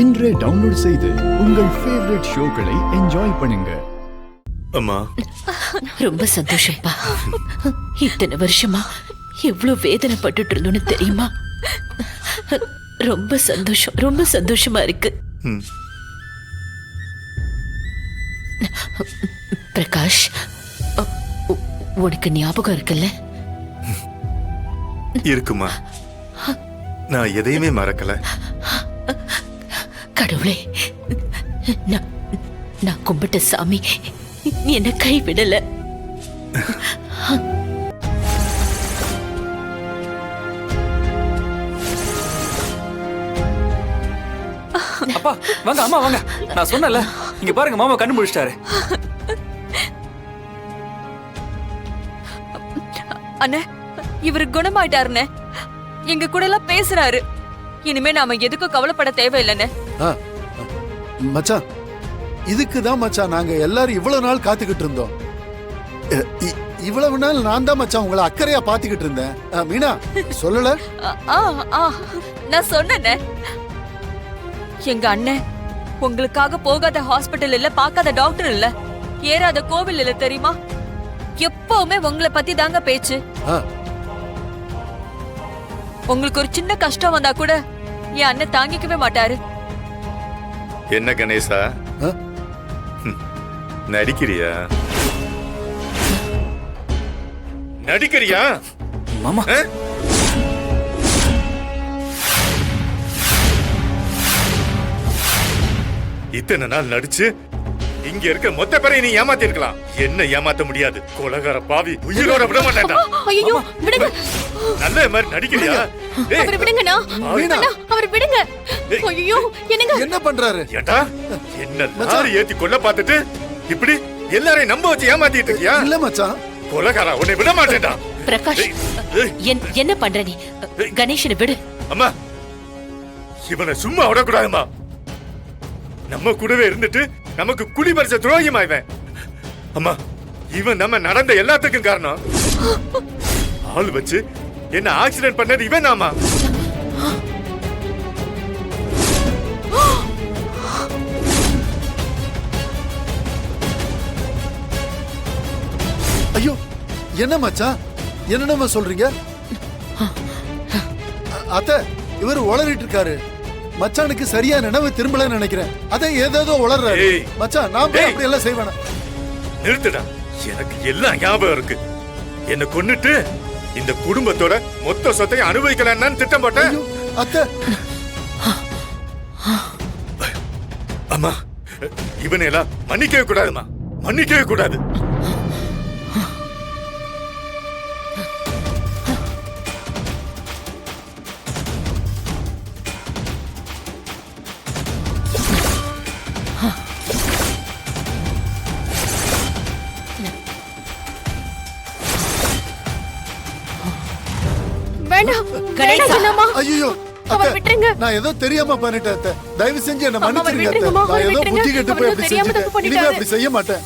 இன்றே டவுன்லோட் செய்து உங்கள் ஃபேவரட் ஷோக்களை என்ஜாய் பண்ணுங்க. அம்மா ரொம்ப சந்தோஷம்ப்பா. இத்தனை வருஷமா எவ்வளவு வேதனைப்பட்டுட்டு இருந்தோன்னு தெரியுமா? ரொம்ப சந்தோஷம், ரொம்ப சந்தோஷமா இருக்கு. பிரகாஷ், உனக்கு ஞாபகம் இருக்குல்ல? இருக்குமா, நான் எதையுமே மறக்கல. கடவுளே, நான் கும்பிட்ட சாமி என்ன கைவிடல. அப்பா வாங்க, அம்மா வாங்க. நான் சொன்னல, இங்க பாருங்க, மாமா கண்ணு முழிச்சிட்டாரு. அண்ணே, இவரு குணமாயிட்டாருண்ணே. எங்க கூட எல்லாம் பேசுறாரு. இனிமே நாம எதுக்கும் கவலைப்பட தேவையில்லைண்ணே. மச்சான், இதுக்குதான் மச்சான் நாங்க எல்லாரும் இவ்வளவு நாள் காத்துக்கிட்டு இருந்தோம். இவ்வளவு நாள் நான் தான் மச்சான் உங்களை அக்கறையா பாத்துக்கிட்டு இருந்தேன். மீனா சொல்லல? நான் சொன்னேனே, எங்க அண்ணன் உங்களுக்காக போகாத ஹாஸ்பிட்டல் இல்ல, பார்க்காத டாக்டர் இல்ல, ஏறாத கோவில் இல்ல, தெரியுமா? எப்பவுமே உங்களை பத்தி தாங்க பேச்சு. உங்களுக்கு ஒரு சின்ன கஷ்டம் வந்தா கூட என் அண்ணன் தாங்கிக்கவே மாட்டாரு. என்ன கணேசா, நடிக்கிறியா? நடிக்கிறியா மாமா? இத்தனை நாள் நடிச்சு இங்க இருக்க மொத்த பேரை நீ ஏமாத்தி இருக்கலாம். என்ன ஏமாத்த முடியாது. கொலகார பாவி, உயிரோட விட மாட்டேன்டா. ஐயோ விடுங்க. நல்ல மாதிரி நடிக்கிறியா? அவரை விடுங்கண்ணா, அவரை விடுங்க. ஐயோ என்னங்க என்ன பண்றாரு? ஏண்டா, என்ன லாரி ஏத்தி கொல்ல பார்த்துட்டு இப்படி எல்லாரையும் நம்ப வச்சு ஏமாத்திட்டு இருக்கியா? இல்ல மச்சான், கொலகாரா, உன்னை விட மாட்டேன்டா. பிரகாஷ், என்ன பண்ற நீ? கணேஷனை விடு. அம்மா, இவனை சும்மா விடக்கூடாதுமா. நம்ம கூடவே இருந்துட்டு நமக்கு குடி பறிச்ச துரோகிமா இவன். அம்மா, இவன் நம்ம நடந்த எல்லாத்துக்கும் காரணம். ஆள் வச்சு என்ன ஆக்சிடென்ட் பண்ணது இவன் தாமா. ஐயோ என்ன மச்சான், என்னென்ன சொல்றீங்க? அத்தை, இவர் உளறிட்டு இருக்காரு. மச்சானுக்கு சரியா நினைவு திரும்பல நினைக்கிறேன். அதை ஏதேதோ உளறாரு. மச்சான், நான் அப்படி எல்லாம் செய்வேனா? நிறுத்துடா, எனக்கு எல்லாம் ஞாபகம் இருக்கு. என்ன கொன்னுட்டு இந்த குடும்பத்தோட மொத்த சொத்தையும் அனுபவிக்கலான்னு திட்டம் போட்டேன். அத்தை, அம்மா, இவனை எல்லாம் மன்னிக்கவே கூடாதுமா, மன்னிக்கவே கூடாது. ஐயோ நான் ஏதோ தெரியாம பண்ணிட்டேன். தயவு செஞ்சு என்ன மன்னிச்சிருங்க. நான் ஏதோ புத்தி கெட்டு போய் அப்படி செஞ்சுட்டேன். இனிமே அப்படி செய்ய மாட்டேன்.